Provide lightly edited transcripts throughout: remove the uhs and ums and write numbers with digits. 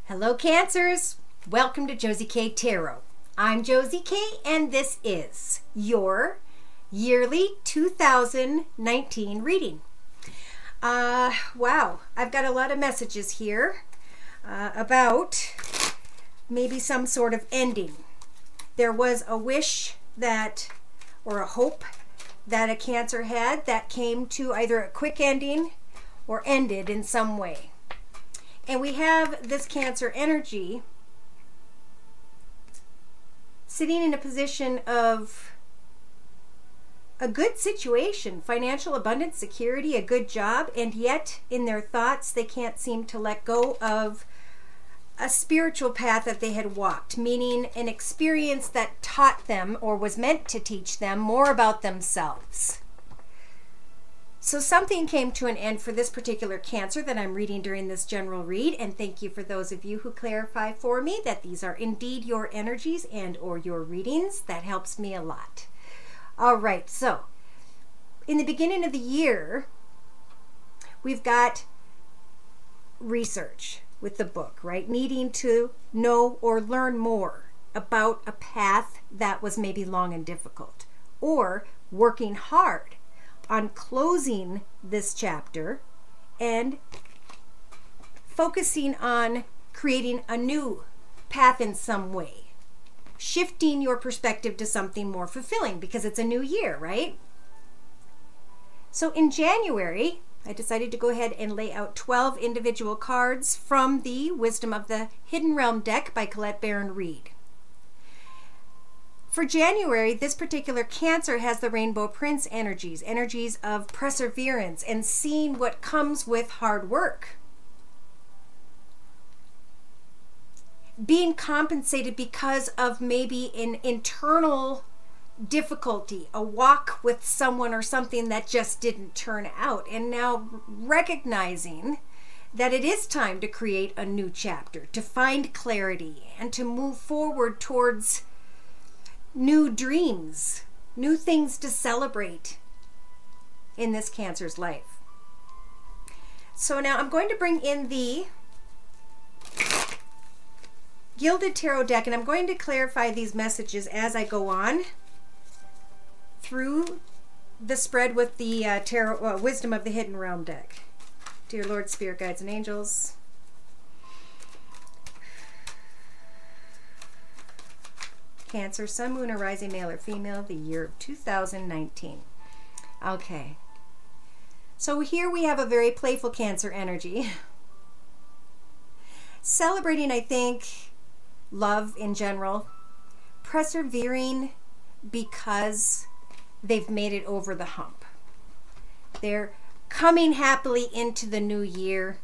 Hello Cancers! Welcome to Josie K Tarot. I'm Josie K and this is your yearly 2019 reading. Wow, I've got a lot of messages here about maybe some sort of ending. There was a wish that, or a hope that a Cancer had that came to either a quick ending or ended in some way. And we have this Cancer energy sitting in a position of a good situation, financial abundance, security, a good job, and yet in their thoughts they can't seem to let go of a spiritual path that they had walked, meaning an experience that taught them or was meant to teach them more about themselves. So something came to an end for this particular Cancer that I'm reading during this general read, and thank you for those of you who clarify for me that these are indeed your energies and or your readings. That helps me a lot. All right, so in the beginning of the year, we've got research with the book, right? Needing to know or learn more about a path that was maybe long and difficult, or working hard on closing this chapter and focusing on creating a new path in some way, shifting your perspective to something more fulfilling because it's a new year, right? So in January, I decided to go ahead and lay out 12 individual cards from the Wisdom of the Hidden Realm deck by Colette Baron Reed. For January, this particular Cancer has the Rainbow Prince energies of perseverance and seeing what comes with hard work. Being compensated because of maybe an internal difficulty, a walk with someone or something that just didn't turn out, and now recognizing that it is time to create a new chapter, to find clarity, and to move forward towards new dreams, new things to celebrate in this Cancer's life. So now I'm going to bring in the Gilded Tarot deck, and I'm going to clarify these messages as I go on through the spread with the Wisdom of the Hidden Realm deck. Dear Lord, Spirit, Guides, and Angels, Cancer, Sun, Moon, or Rising, male or female, the year of 2019. Okay. So here we have a very playful Cancer energy. Celebrating, I think, love in general. Persevering because they've made it over the hump. They're coming happily into the new year.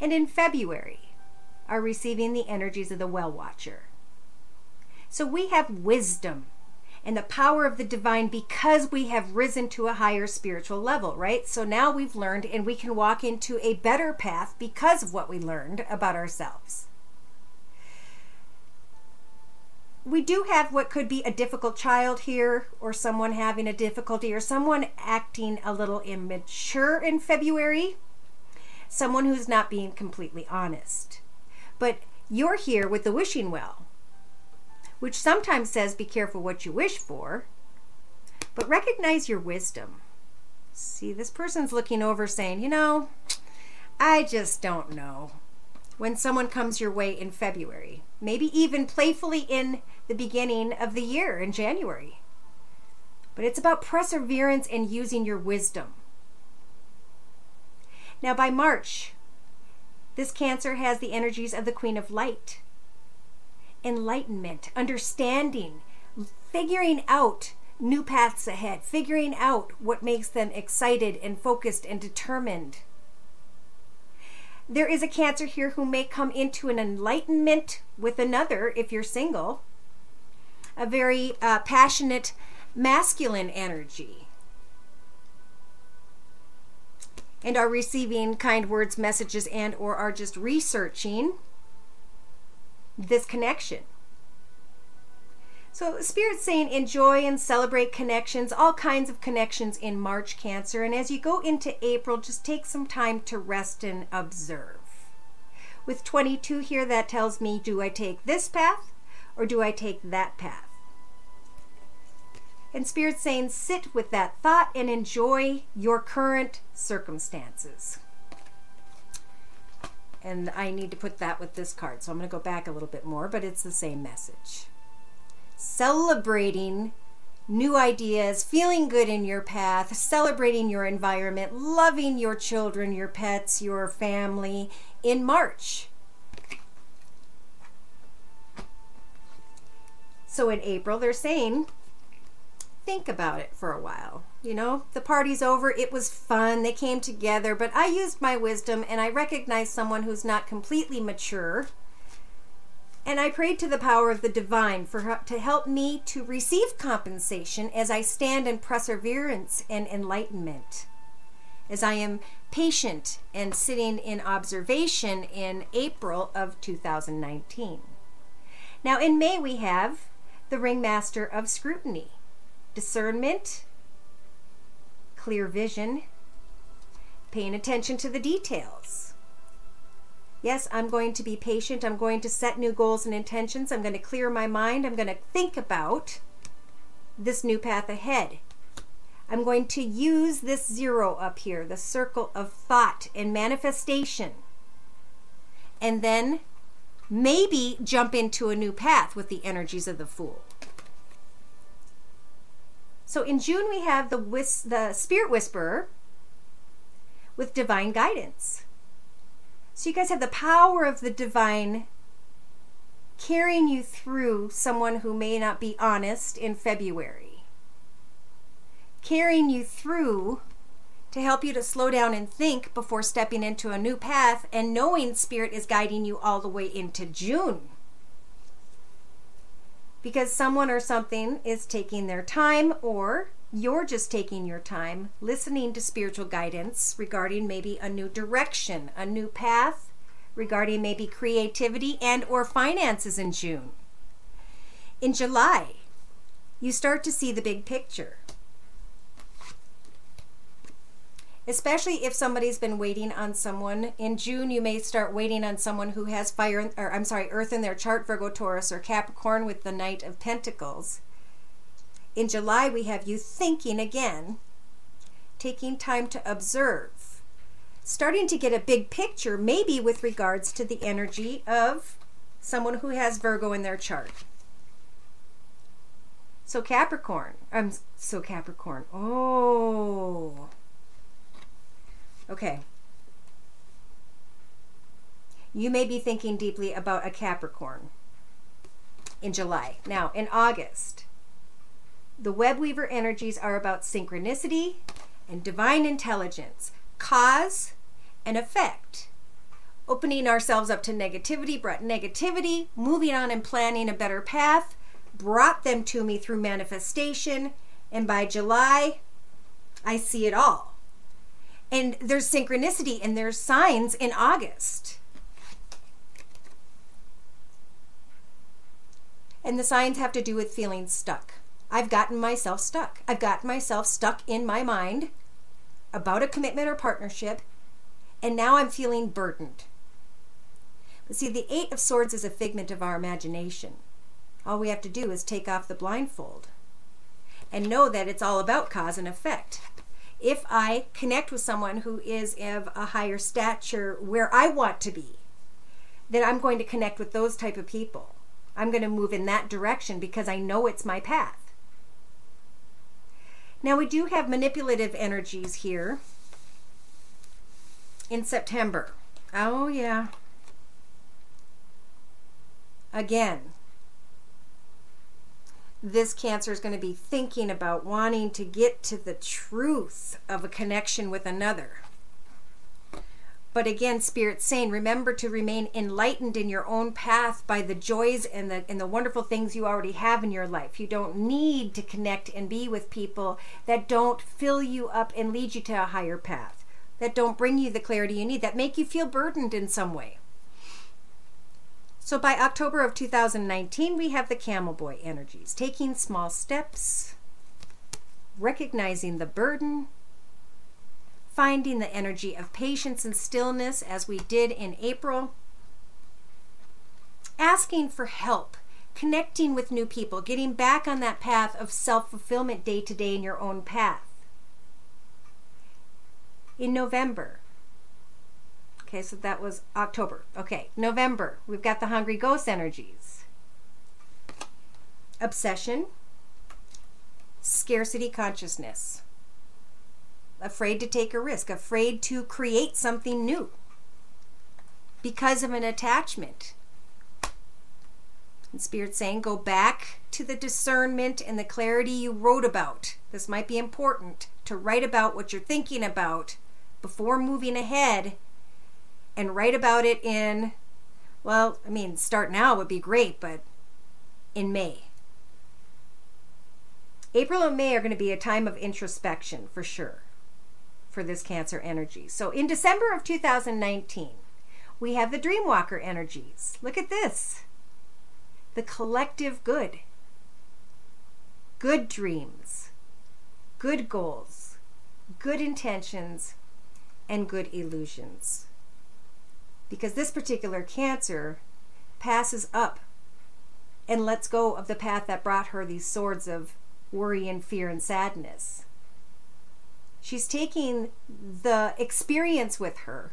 And in February, are receiving the energies of the Well Watcher. So we have wisdom and the power of the divine because we have risen to a higher spiritual level, right? So now we've learned and we can walk into a better path because of what we learned about ourselves. We do have what could be a difficult child here, or someone having a difficulty, or someone acting a little immature in February, someone who's not being completely honest. But you're here with the wishing well, which sometimes says be careful what you wish for, but recognize your wisdom. See, this person's looking over saying, you know, I just don't know. When someone comes your way in February, maybe even playfully in the beginning of the year in January. But it's about perseverance and using your wisdom. Now by March, this Cancer has the energies of the Queen of Light. Enlightenment, understanding, figuring out new paths ahead, figuring out what makes them excited and focused and determined. There is a Cancer here who may come into an enlightenment with another, if you're single, a very passionate masculine energy, and are receiving kind words, messages, and or are just researching this connection. So Spirit's saying enjoy and celebrate connections, all kinds of connections in March, Cancer. And as you go into April, just take some time to rest and observe. With 22 here, that tells me, do I take this path or do I take that path? And Spirit's saying, sit with that thought and enjoy your current circumstances. And I need to put that with this card, so I'm going to go back a little bit more, but it's the same message. Celebrating new ideas, feeling good in your path, celebrating your environment, loving your children, your pets, your family in March. So in April, they're saying, think about it for a while. You know, the party's over. It was fun. They came together, but I used my wisdom and I recognized someone who's not completely mature. And I prayed to the power of the divine to help me to receive compensation as I stand in perseverance and enlightenment. As I am patient and sitting in observation in April of 2019. Now in May we have the Ringmaster of Scrutiny. Discernment, clear vision, paying attention to the details. Yes, I'm going to be patient. I'm going to set new goals and intentions. I'm going to clear my mind. I'm going to think about this new path ahead. I'm going to use this 0 up here, the circle of thought and manifestation. And then maybe jump into a new path with the energies of the Fool. So in June we have the Spirit Whisperer with divine guidance. So you guys have the power of the divine carrying you through someone who may not be honest in February. Carrying you through to help you to slow down and think before stepping into a new path, and knowing Spirit is guiding you all the way into June. Because someone or something is taking their time, or you're just taking your time listening to spiritual guidance regarding maybe a new direction, a new path, regarding maybe creativity and or finances in June. In July, you start to see the big picture. Especially if somebody's been waiting on someone. In June, you may start waiting on someone who has Earth in their chart, Virgo, Taurus, or Capricorn with the Knight of Pentacles. In July, we have you thinking again, taking time to observe, starting to get a big picture, maybe with regards to the energy of someone who has Virgo in their chart. So Capricorn. Oh. Okay. You may be thinking deeply about a Capricorn in July. Now, in August, the Web Weaver energies are about synchronicity and divine intelligence, cause and effect. Opening ourselves up to negativity brought negativity, moving on and planning a better path, brought them to me through manifestation, and by July, I see it all. And there's synchronicity and there's signs in August. And the signs have to do with feeling stuck. I've gotten myself stuck. I've gotten myself stuck in my mind about a commitment or partnership, and now I'm feeling burdened. But see, the 8 of Swords is a figment of our imagination. All we have to do is take off the blindfold and know that it's all about cause and effect. If I connect with someone who is of a higher stature where I want to be, then I'm going to connect with those type of people. I'm going to move in that direction because I know it's my path. Now we do have manipulative energies here in September. Oh yeah. Again, this Cancer is going to be thinking about wanting to get to the truth of a connection with another. But again, Spirit's saying, remember to remain enlightened in your own path by the joys and the wonderful things you already have in your life. You don't need to connect and be with people that don't fill you up and lead you to a higher path, that don't bring you the clarity you need, that make you feel burdened in some way. So by October of 2019, we have the Camel Boy energies, taking small steps, recognizing the burden, finding the energy of patience and stillness as we did in April, asking for help, connecting with new people, getting back on that path of self-fulfillment day to day in your own path. In November, okay, so that was October. Okay, November, we've got the hungry ghost energies. Obsession, scarcity consciousness, afraid to take a risk, afraid to create something new because of an attachment. And Spirit's saying, go back to the discernment and the clarity you wrote about. This might be important to write about what you're thinking about before moving ahead, and write about it in, well, I mean, start now would be great, but in May. April and May are going to be a time of introspection for sure for this Cancer energy. So in December of 2019, we have the Dreamwalker energies. Look at this. The collective good. Good dreams, good goals, good intentions, and good illusions. Because this particular Cancer passes up and lets go of the path that brought her these swords of worry and fear and sadness. She's taking the experience with her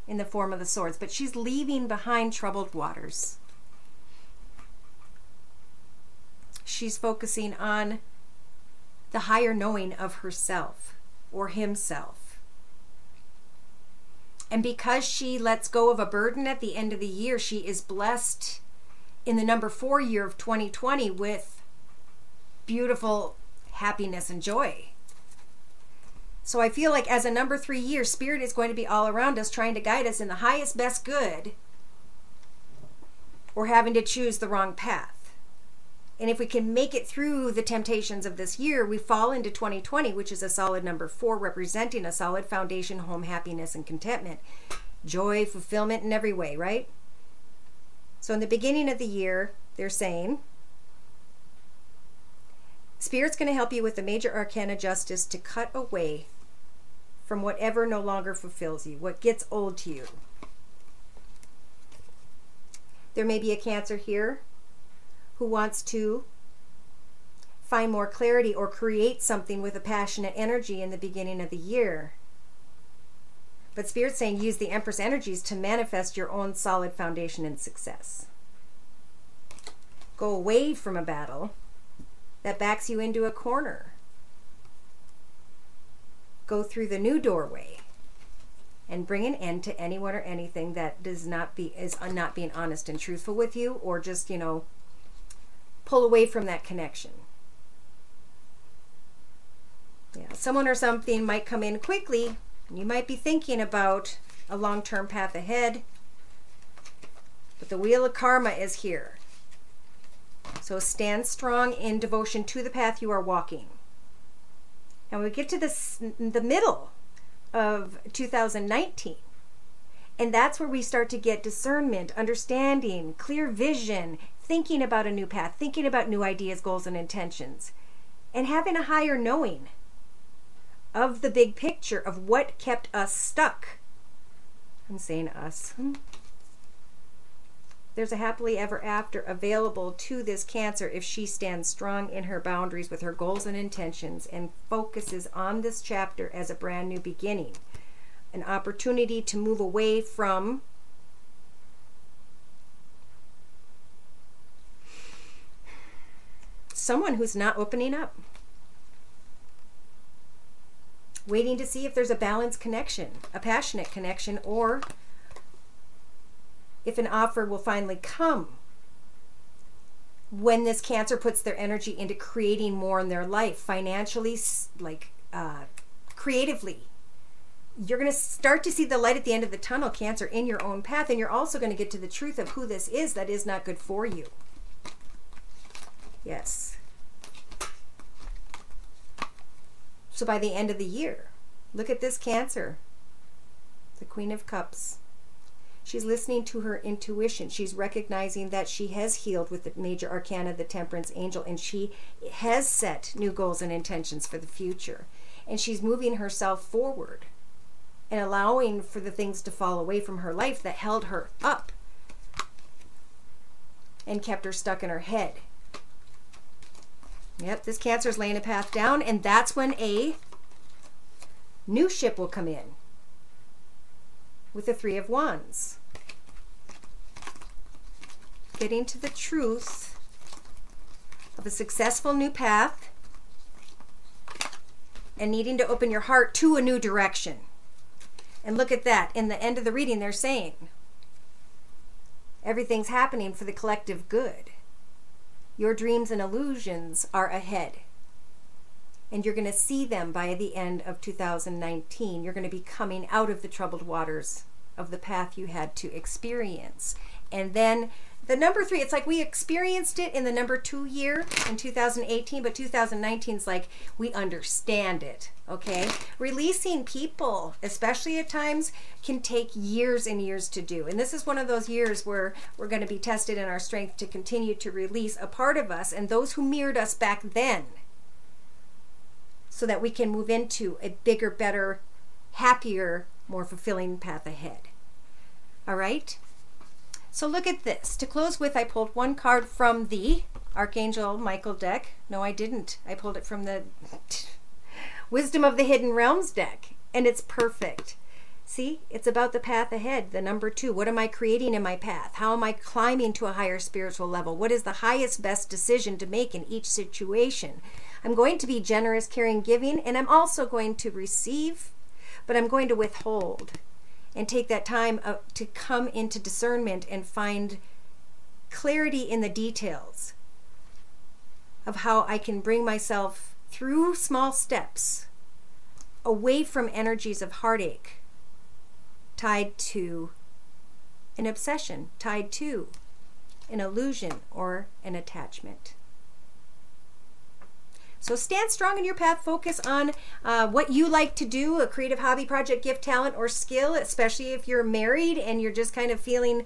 in the form of the swords, but she's leaving behind troubled waters. She's focusing on the higher knowing of herself or himself. And because she lets go of a burden at the end of the year, she is blessed in the number 4 year of 2020 with beautiful happiness and joy. So I feel like as a number 3 year, Spirit is going to be all around us, trying to guide us in the highest, best good, or having to choose the wrong path. And if we can make it through the temptations of this year, we fall into 2020, which is a solid number 4, representing a solid foundation, home, happiness, and contentment. Joy, fulfillment in every way, right? So in the beginning of the year, they're saying, Spirit's going to help you with the major arcana justice to cut away from whatever no longer fulfills you, what gets old to you. There may be a Cancer here who wants to find more clarity or create something with a passionate energy in the beginning of the year. But Spirit's saying use the Empress energies to manifest your own solid foundation and success. Go away from a battle that backs you into a corner. Go through the new doorway and bring an end to anyone or anything that is not being honest and truthful with you, or just, pull away from that connection. Yeah, someone or something might come in quickly, and you might be thinking about a long-term path ahead, but the wheel of karma is here. So stand strong in devotion to the path you are walking. And we get to the middle of 2019, and that's where we start to get discernment, understanding, clear vision, thinking about a new path, thinking about new ideas, goals, and intentions, and having a higher knowing of the big picture of what kept us stuck. I'm saying us. There's a happily ever after available to this Cancer if she stands strong in her boundaries with her goals and intentions and focuses on this chapter as a brand new beginning, an opportunity to move away from someone who's not opening up, waiting to see if there's a balanced connection, a passionate connection, or if an offer will finally come when this Cancer puts their energy into creating more in their life, financially, creatively. You're going to start to see the light at the end of the tunnel, Cancer, in your own path, and you're also going to get to the truth of who this is that is not good for you. Yes. So by the end of the year, look at this Cancer, the Queen of Cups. She's listening to her intuition. She's recognizing that she has healed with the major arcana, the Temperance Angel, and she has set new goals and intentions for the future. And she's moving herself forward and allowing for the things to fall away from her life that held her up. and kept her stuck in her head. Yep, this Cancer is laying a path down, and that's when a new ship will come in with the Three of Wands. Getting to the truth of a successful new path and needing to open your heart to a new direction. And look at that. In the end of the reading, they're saying everything's happening for the collective good. Your dreams and illusions are ahead. And you're going to see them by the end of 2019. You're going to be coming out of the troubled waters of the path you had to experience. And then the number 3, it's like we experienced it in the number 2 year in 2018, but 2019 is like we understand it, okay? Releasing people, especially at times, can take years and years to do. And this is one of those years where we're going to be tested in our strength to continue to release a part of us and those who mirrored us back then, so that we can move into a bigger, better, happier, more fulfilling path ahead. All right? So look at this. To close with, I pulled one card from the Archangel Michael deck. No, I didn't. I pulled it from the Wisdom of the Hidden Realms deck, and it's perfect. See, it's about the path ahead, the number 2. What am I creating in my path? How am I climbing to a higher spiritual level? What is the highest, best decision to make in each situation? I'm going to be generous, caring, giving, and I'm also going to receive, but I'm going to withhold and take that time to come into discernment and find clarity in the details of how I can bring myself through small steps away from energies of heartache tied to an obsession, tied to an illusion or an attachment. So stand strong in your path. Focus on what you like to do, a creative hobby, project, gift, talent, or skill, especially if you're married and you're just kind of feeling,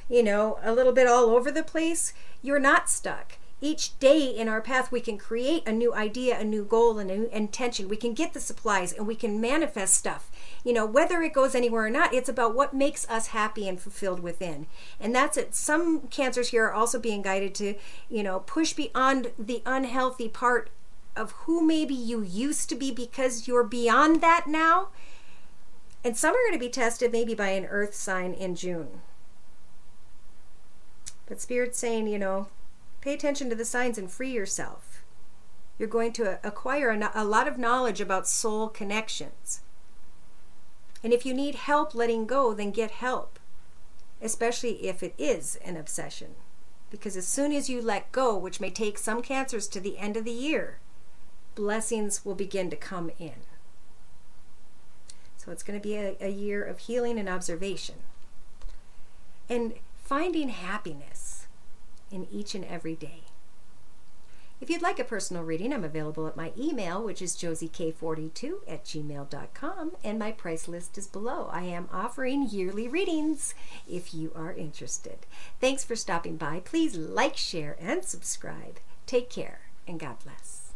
you know, a little bit all over the place. You're not stuck. Each day in our path, we can create a new idea, a new goal, and a new intention. We can get the supplies and we can manifest stuff. You know, whether it goes anywhere or not, it's about what makes us happy and fulfilled within. And that's it. Some Cancers here are also being guided to, you know, push beyond the unhealthy part of who maybe you used to be, because you're beyond that now. And some are going to be tested maybe by an earth sign in June. But Spirit's saying, you know, pay attention to the signs and free yourself. You're going to acquire a lot of knowledge about soul connections. And if you need help letting go, then get help, especially if it is an obsession. Because as soon as you let go, which may take some Cancers to the end of the year, blessings will begin to come in. So it's going to be a year of healing and observation and finding happiness in each and every day. If you'd like a personal reading, I'm available at my email, which is josiek42@gmail.com, and my price list is below. I am offering yearly readings if you are interested. Thanks for stopping by. Please like, share, and subscribe. Take care, and God bless.